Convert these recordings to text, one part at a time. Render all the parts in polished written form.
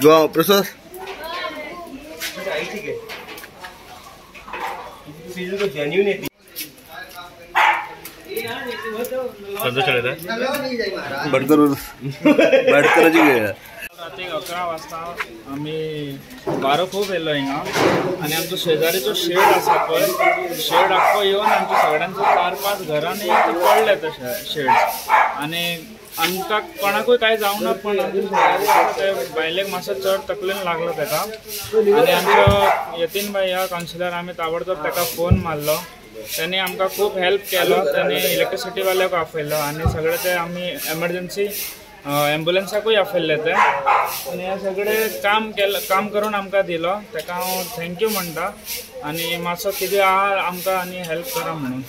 जो प्रसाद रात्री 11 वाजता आम्ही वारो खूप येलो हिंगा आणि आमचो शेजारीचो शेड आसा पळय शेड आख्खो येवन आमच्या सगळ्यांचो 4-5 घरांनी पडले ते शेड आणि आमकां कोणाकूय काय जावना पण आमचे शेजारी ते बायलेक मातसो चड तकलेन लागलो तेका आणि आमचो यतीन भाई ह्या कावन्सिलर आमी ताबडतोब तेका फोन मारलो त्यांनी आमकां खूप हेल्प केलो त्यांनी इलेक्ट्रिसिटी वाल्याक आपयलो आणि सगळे ते आमी एमर्जन्सी एम्बुलन्साकूय आपयल्ले ते आणि हे सगळे काम करून आमकां दिलो तेका हांव थँक्यू म्हणटा आणि मातसो कितें आहा आमकां आनी हेल्प करा म्हणून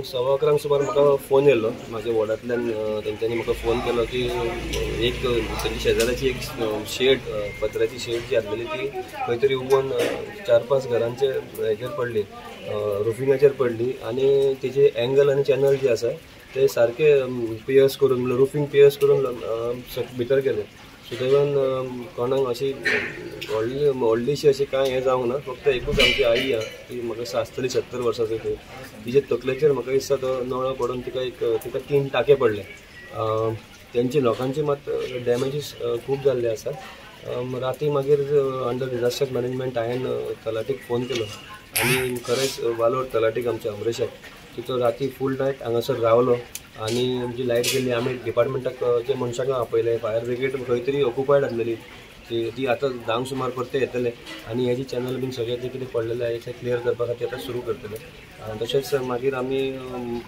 सव्वा 11 सुमार म्हाका फोन येयलो म्हाज्या वॉर्डांतल्यान तेंच्यांनी म्हाका फोन केलो की एक तेंची शेजाऱ्याची एक शेड पत्र्याची शेड जी आसलेली ती खंय तरी हुबून 4-5 घरांचे हेचेर पडली रुफिंगाचेर पडली आणि तेजे एंगल आनी चॅनल जे आसा ते सारके पियर्स करून रुफिंग पियर्स करून भितर गेले सुदैवान कोणाक अशी व्हडलीशी अशी कांय हें जावंक ना फक्त एकूच आमची आई आहा ती म्हाका आसतली 70 वर्सांची ती तिचे तकलेचेर म्हाका दिसता तो नळो पडून तिका 3 टाके पडले तेंचे लोकांचे मात डॅमेजीस खूब जाल्ले आसा राती मागीर अंडर डिजास्टर मॅनेजमेंट हांवें तलाटीक फोन केलो आनी खरेंच वालोर तलाटीक आमच्या अमरेशाक की तो राती फूल नायट हांगासर रावलो आणि आमची लायट गेली आमी डिपार्टमेंटाक जे मनशांक आपयले फायर ब्रिगेड खंय तरी ऑक्युपायड आसलेली ती आतां 10 सुमार परते येतले आणि हेजी चॅनल बीन सगळें जे कितें पडलेलें आहा हें क्लियर करपा खातीर आतां सुरू करतले तशेंच मागीर आमी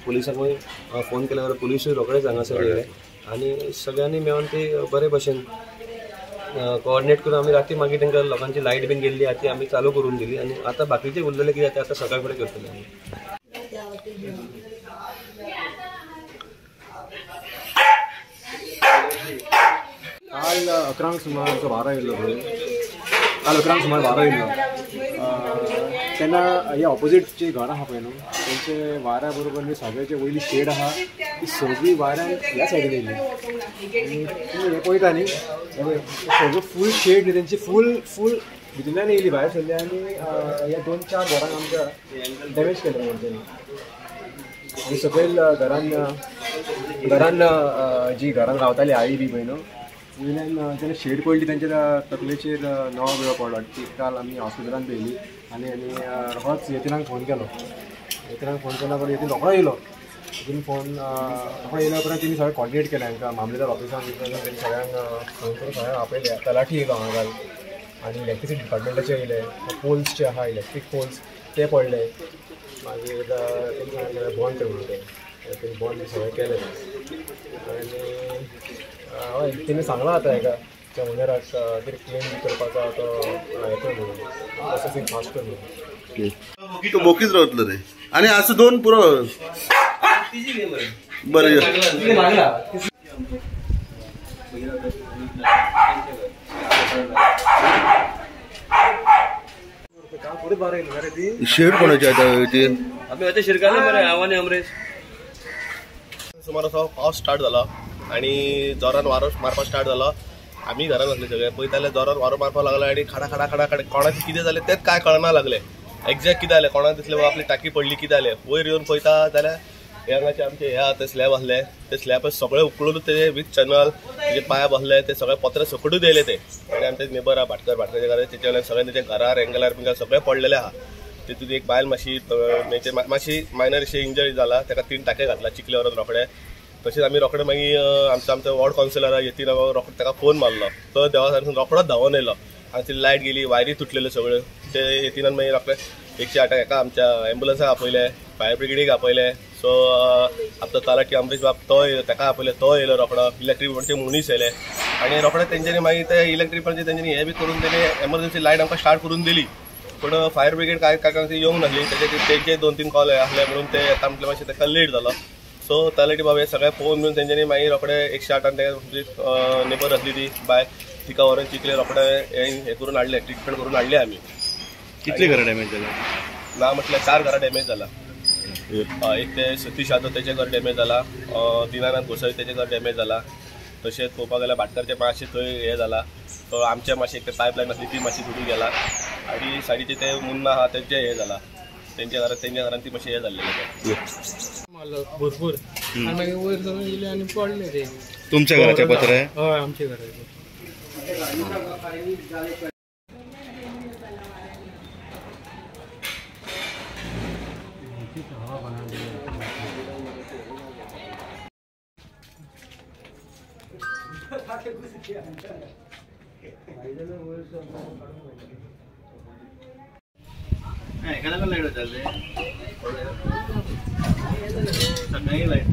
पुलिसांकूय फोन केल्यार पुलिसूय रोखडेच हांगासर येयले आनी सगळ्यांनी मेळून ती बरे भशेन कोऑर्डिनेट करून आमी राती मागीर तांकां लोकांची लायट बीन गेल्ली आहा ती आमी चालू करून दिली आनी आतां बाकीचे उरलेले कितें आतां सकाळ फुडें करतले आमी काल 11 सुमार वारो येयल्लो पळय काल 11 सुमार वारो येयल्लो तेन्ना हे ऑपोजीट घरां आहा पळय न्हू तेंचे वाऱ्या बरोबर न्ही सगळ्याचे वयली शेड आहा ती सगळी वाऱ्यान ह्या सायडीन येयली आनी तुमी हें पळयता न्ही सगळो फूल शेड न्ही तेंची फूल भितरल्यान येयली भायर सरली आनी ह्या 2-4 घरांक आमच्या डॅमेज केलें तेंच्यांनी आनी सकयल घरान जी घरान रावताली आई बी पळय न्हू वयल्यान जेन्ना शेड पडली तेंच्या तकलेचेर नळो बिळो पडलो ती काल आमी हॉस्पिटलांत पयली आनी रोखडोच यतीनाक फोन केलो यतीनाक फोन केला बरें यतीन रोखडो येयलो यतीन फोन रोखडो येयल्या उपरांत तेणी सगळें कॉर्डिनेट केलें हांकां मामलेदार ऑफिसान तेणी सगळ्यांक फोन करून सगळ्यांक आपयले तलाठी येयलो हांगा काल आनी इलेक्ट्रिसिटी डिपार्टमेंटाचे येयले पोल्स जे आहा इलेक्ट्रीक पोल्स ते पडले मागीर तेणी सांगलें बंद कर म्हणून तेणी बंद सगळें केलें आनी हय तेणी सांगलां आतां हेका त्या ओनराक कितें क्लेम करपाचो तो हें कर म्हणून प्रोसेसींग फास्ट कर म्हणून तो बोकीच रावतलो रे आनी असं 2 पुरो बरें शेड कोणाची आमी आतां शिरकाले मरे हांव आनी अमरेश सुमार असो पावस स्टार्ट जालो आनी जोरान वारो मारपाक स्टार्ट जालो आमी घरान आसले सगळे पळयताले जोरान वारो मारपाक लागलो आनी खडा कोणाक कितें जालें तेंच कांय कळना लागलें एक्झॅक्ट कितें जालें कोणाक दिसलें आपली टाकी पडली कितें जालें वयर येवन पळयता जाल्यार हे हांगाचे आमचे हे आहा ते स्लॅब आसले ते स्लॅब सगळे उखलून ते वीथ चॅनल तेजे पायप आसले ते सगळे पत्रे सकटूच येयले ते आनी आमचे नेबर आहा भाटकराचे घरा तेचे वयल्यान सगळे तेजे घरार एंगलार बिंगलार सगळे पडलेले आहा तेतून एक बायल मातशी मायनर अशी इंजरी जाला ताका 3 टाके घातला चिकले व्हरून रोखडे तशेंच आमी रोखडे मागीर आमचो वॉर्ड कावन्सिलर येतीन रोखडो ताका फोन मारलो तो देवासानसून रोखडोच धांवून येयलो आनी ती लायट गेली वायरी तुटलेल्यो सगळ्यो ते येतिनान मागीर रोखडे 108 हेका आमच्या एम्बुलन्साक आपयले फायर ब्रिगेडीक आपयले सो आपलो तलाटी अमरीश बाब तो ताका आपयले तो येयलो रोखडो इलेक्ट्रीक म्हणजे मनीस येयले आनी रोखडे तेंच्यांनी मागीर ते इलेक्ट्रीक म्हणजे तेंच्यांनी हे बी करून तेणी एमर्जन्सी लायट आमकां स्टार्ट करून दिली पण फायर ब्रिगेड काय काय येवंक नासली, तेचे 2-3 कॉल आसले म्हणून ते येता म्हटले मातशें ताका लेट जालो. सो तलाठी बाबा हे सगळें पळोवन घेवन तेंच्यांनी मागीर रोखडे 108 ते नेबर आसली ती बाय तिका व्हरून चिकले रोखडे हे करून हाडले, ट्रिटमेंट करून हाडले आमी. कितली घरां डॅमेज जाला? ना म्हटल्यार 4 घरां डॅमेज जाला. एक ते सतीश यादव तेचे घर डॅमेज जाला, दिनानाथ गोसावी तेचे घर डॅमेज जाला. तशेंच पळोवपाक गेल्यार भाटकरचे मातशें थंय हे जाला. सो आमचे मातशें एक पायपलायन आसली ती मातशी तुटून गेला आनी सायडीचे ते मुन्ना आहा तेंचे हे जाला, तेंच्या घरान ती मातशें हे जाल्लेले भरपूर आनी मागीर वयर सरून येयले आनी पडले ते. तुमच्या घराचे पत्रे? हय आमच्या घराचे. एखादा लाईट चालले सकाळी लाईट.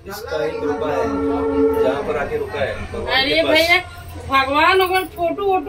इसका एक रुका है जहाँ पर आके रुका है अरे भैया भगवान अगर फोटो